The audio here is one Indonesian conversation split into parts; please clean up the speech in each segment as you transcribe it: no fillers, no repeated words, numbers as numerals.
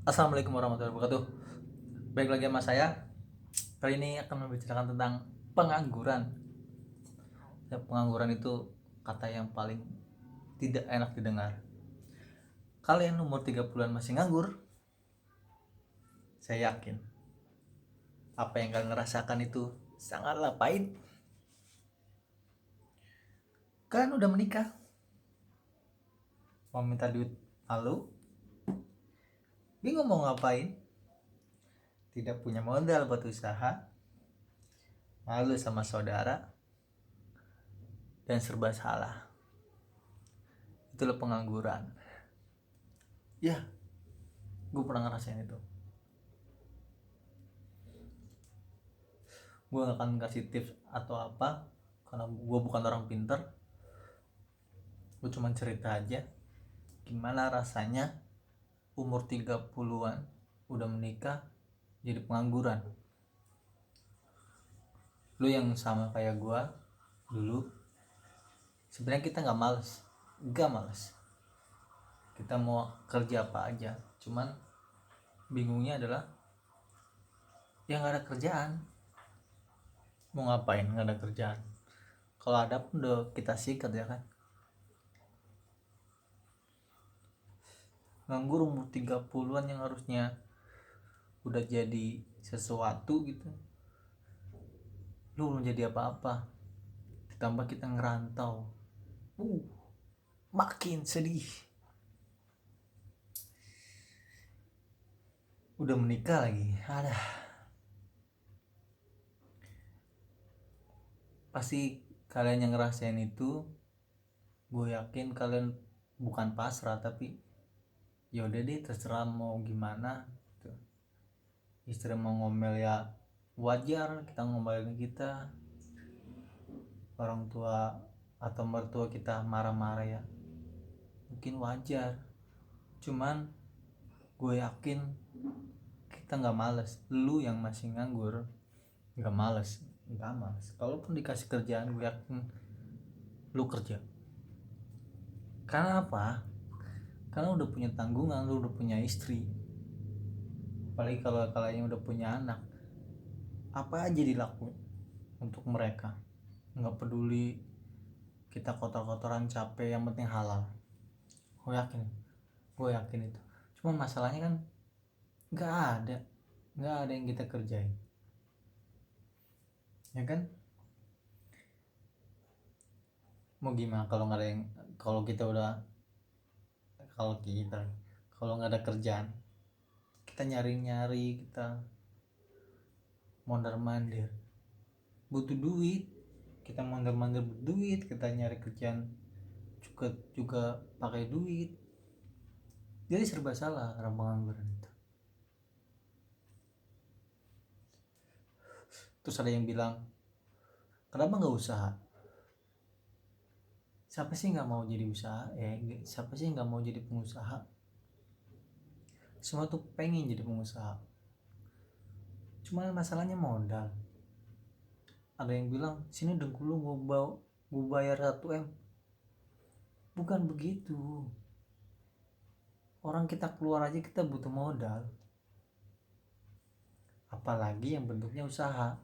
Assalamualaikum warahmatullahi wabarakatuh. Baik lagi sama saya. Kali ini akan membicarakan tentang pengangguran. Ya, pengangguran itu kata yang paling tidak enak didengar. Kalian umur 30-an masih nganggur? Saya yakin apa yang kalian rasakan itu sangatlah pahit. Kalian udah menikah, mau minta duit malu, bingung mau ngapain, tidak punya modal buat usaha, malu sama saudara, dan serba salah. Itulah pengangguran. Ya, gue pernah ngerasain itu. Gue gak akan kasih tips atau apa karena gue bukan orang pinter. Gue cuma cerita aja gimana rasanya umur 30-an udah menikah jadi pengangguran. Lu yang sama kayak gue dulu, sebenarnya kita gak males, kita mau kerja apa aja, cuman bingungnya adalah ya gak ada kerjaan. Mau ngapain gak ada kerjaan? Kalau ada pun udah kita sikat ya kan. Nganggur umur 30-an yang harusnya udah jadi sesuatu gitu, lu belum jadi apa-apa. Ditambah kita ngerantau, makin sedih. Udah menikah lagi, pasti kalian yang ngerasain itu. Gue yakin kalian bukan pasrah, tapi yaudah deh terserah mau gimana gitu. Istri mau ngomel ya wajar, kita ngomelin kita. Orang tua atau mertua kita marah-marah ya mungkin wajar. Cuman gue yakin kita nggak males. Lu yang masih nganggur nggak males. Kalaupun dikasih kerjaan gue yakin lu kerja. Karena apa? Karena udah punya tanggungan, lu udah punya istri. Apalagi kalau kalian udah punya anak, apa aja dilakuin untuk mereka. Nggak peduli kita kotor-kotoran capek, yang penting halal. Gue yakin itu. Cuma masalahnya kan nggak ada yang kita kerjain, ya kan? Mau gimana kalau nggak ada yang, kalau kita udah, kalau nggak ada kerjaan, kita nyari kita mondar-mandir butuh duit, kita mondar-mandir duit, kita nyari kerjaan juga pakai duit. Jadi serba salah orang pengangguran itu. Terus ada yang bilang, kenapa nggak usaha? Siapa sih nggak mau jadi usaha? Siapa sih nggak mau jadi pengusaha? Semua tuh pengen jadi pengusaha, cuma masalahnya modal. Ada yang bilang, sini dengkul lu gue bayar 1 M. Bukan begitu. Orang kita keluar aja kita butuh modal, apalagi yang bentuknya usaha.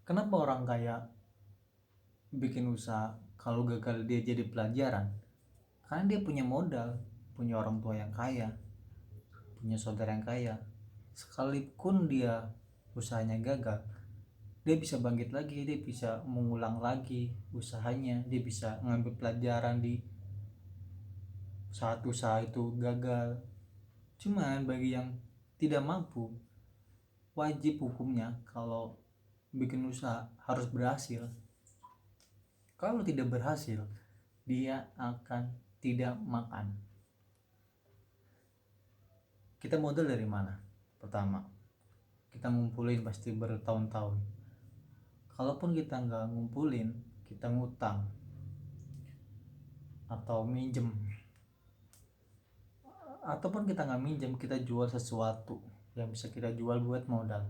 Kenapa orang kaya bikin usaha? Kalau gagal dia jadi pelajaran, karena dia punya modal, punya orang tua yang kaya, punya saudara yang kaya. Sekalipun dia usahanya gagal, dia bisa bangkit lagi, dia bisa mengulang lagi usahanya, dia bisa ngambil pelajaran di saat usaha itu gagal. Cuman bagi yang tidak mampu, wajib hukumnya kalau bikin usaha harus berhasil. Kalau tidak berhasil, dia akan tidak makan. Kita modal dari mana? Pertama, kita ngumpulin pasti bertahun-tahun. Kalaupun kita nggak ngumpulin, kita ngutang atau minjem. Ataupun kita nggak minjem, kita jual sesuatu yang bisa kita jual buat modal.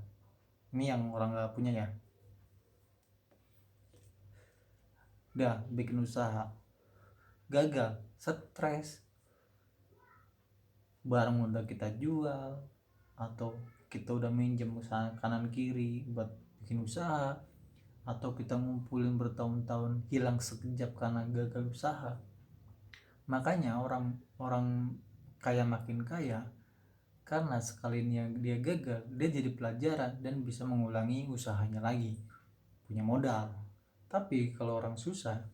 Ini yang orang nggak punya ya. Udah bikin usaha, gagal, stres, barang udah kita jual, atau kita udah minjem usaha kanan kiri buat bikin usaha, atau kita ngumpulin bertahun-tahun hilang sekejap karena gagal usaha. Makanya orang kaya makin kaya karena sekalinya dia gagal, dia jadi pelajaran dan bisa mengulangi usahanya lagi, punya modal. Tapi kalau orang susah,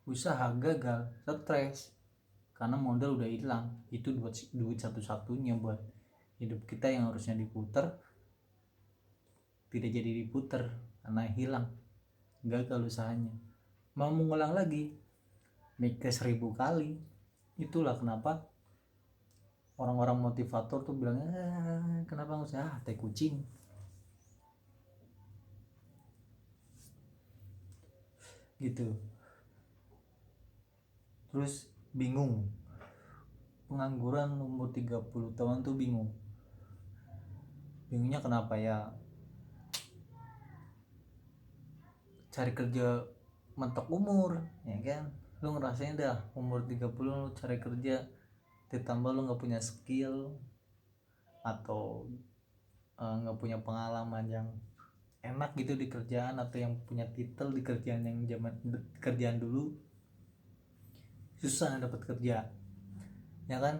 usaha gagal, stres karena modal udah hilang. Itu duit satu-satunya buat hidup kita yang harusnya diputer, tidak jadi diputer karena hilang, gagal usahanya. Mau mengulang lagi, mikir 1000 kali. Itulah kenapa orang-orang motivator tuh bilangnya kenapa nggak usah teh kucing gitu. Terus bingung, pengangguran umur 30 tahun tuh bingungnya kenapa ya, cari kerja mentok umur ya kan. Lu ngerasain dah umur 30 lu cari kerja, ditambah lu nggak punya skill atau nggak punya pengalaman yang enak gitu di kerjaan, atau yang punya titel di kerjaan yang kerjaan dulu, susah dapat kerja ya kan.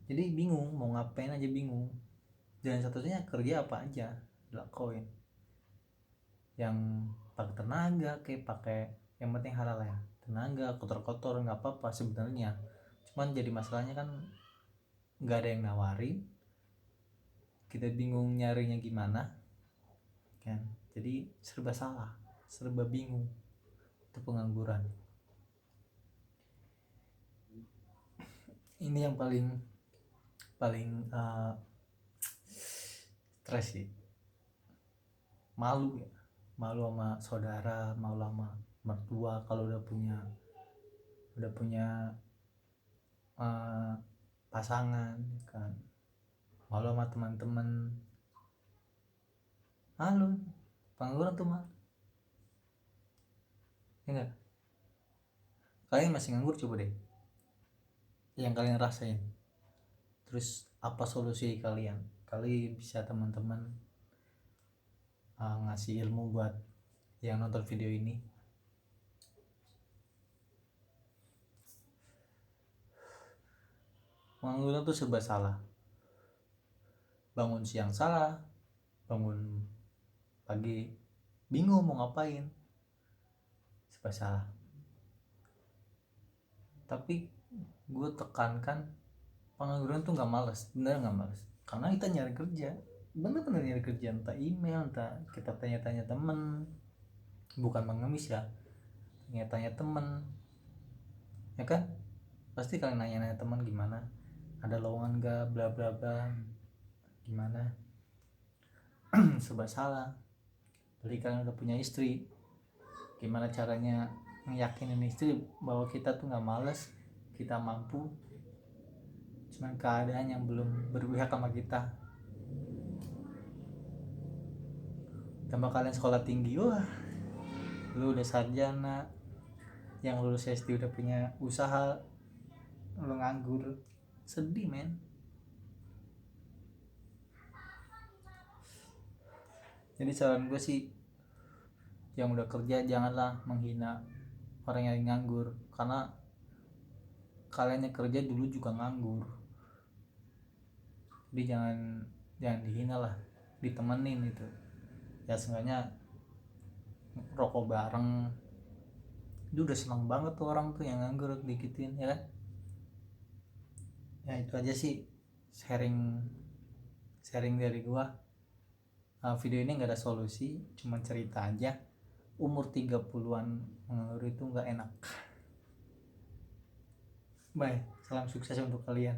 Jadi bingung mau ngapain aja bingung. Jalan satu-satunya kerja apa aja dilakuin, yang pakai tenaga kayak pakai, yang penting halal ya, tenaga kotor-kotor nggak apa-apa sebenarnya. Cuman jadi masalahnya kan nggak ada yang nawarin, kita bingung nyarinya gimana kan. Jadi serba salah, serba bingung. Itu pengangguran. Ini yang paling stres sih. Malu ya, malu sama saudara, malu sama mertua kalau udah punya pasangan kan, malu sama teman-teman. Malu, pengangguran tuh malu ya enggak. Kalian masih nganggur, coba deh yang kalian rasain, terus apa solusi kalian. Kali bisa teman-teman ngasih ilmu buat yang nonton video ini. Pengangguran tuh serba salah, bangun siang salah, bangun pagi bingung mau ngapain, serba salah. Tapi gue tekankan, pengangguran tuh nggak malas, bener nggak malas, karena kita nyari kerja, bener-bener nyari kerja, entah email, entah kita tanya-tanya temen, bukan mengemis ya, tanya-tanya temen ya kan. Pasti kalian nanya-nanya teman gimana, ada lowongan gak, bla bla bla, gimana. Serba salah. Jadi kalian udah punya istri, gimana caranya ngeyakinin istri bahwa kita tuh nggak malas, kita mampu, cuman keadaan yang belum berpihak sama kita. Tambah kalian sekolah tinggi, wah lu udah sarjana, yang lulus SD udah punya usaha, lu nganggur, sedih men. Jadi saran gue sih, yang udah kerja janganlah menghina orang yang nganggur, karena kalian yang kerja dulu juga nganggur. Jadi jangan dihina lah, ditemenin itu ya, seenggaknya rokok bareng. Itu udah seneng banget tuh orang tuh yang nganggur dikitin ya kan. Ya itu aja sih sharing dari gua. Video ini gak ada solusi, cuma cerita aja. Umur 30-an nganggur itu gak enak. Bye, salam sukses untuk kalian.